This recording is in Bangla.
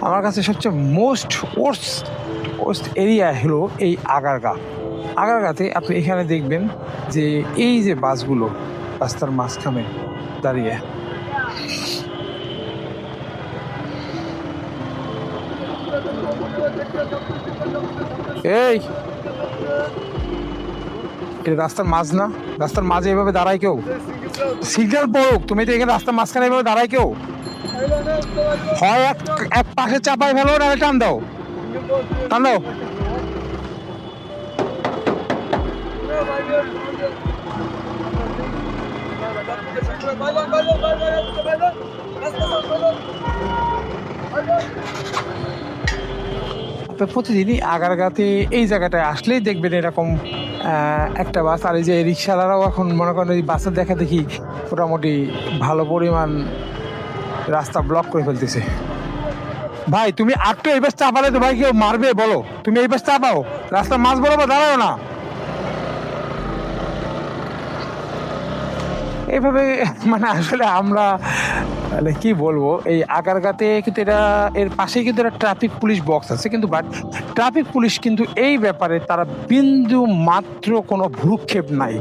আমার কাছে সবচেয়ে মোস্ট ওর্স্ট এরিয়া হলো এই আগারগাতে আপনি এখানে দেখবেন যে এই যে বাসগুলো রাস্তার মাঝখানে দাঁড়িয়ে, এই এটা রাস্তার মাঝ না, রাস্তার মাঝে এভাবে দাঁড়ায় কেউ? সিগন্যাল পড়ুক, তুমি তো এখানে রাস্তার মাঝখানে এভাবে দাঁড়ায় কেউ? হয় এক পাশে চাপাই ফেলো, নাহলে টান দাও, টান দাও। আপনি প্রতিদিনই আগারগাতে এই জায়গাটায় আসলেই দেখবেন এরকম একটা বাস। আর এই যে রিক্সাওয়ালারাও এখন মনে করেন এই বাসের দেখা দেখি মোটামুটি ভালো পরিমাণ রাস্তা ব্লক করে ফেলতেছে। ভাই তুমি আটটো এই বাস চাপালে তো ভাই কেউ মারবে বলো? তুমি এই বাস চাপাও, রাস্তার মাঝ বরাবর দাঁড়াও না। এইভাবে মানে আসলে আমরা মানে কি বলবো, এই আগারগাতে কিন্তু এটা এর পাশেই কিন্তু একটা ট্রাফিক পুলিশ বক্স আছে, কিন্তু বাট ট্রাফিক পুলিশ কিন্তু এই ব্যাপারে তারা বিন্দু মাত্র কোনো ভ্রুক্ষেপ নাই।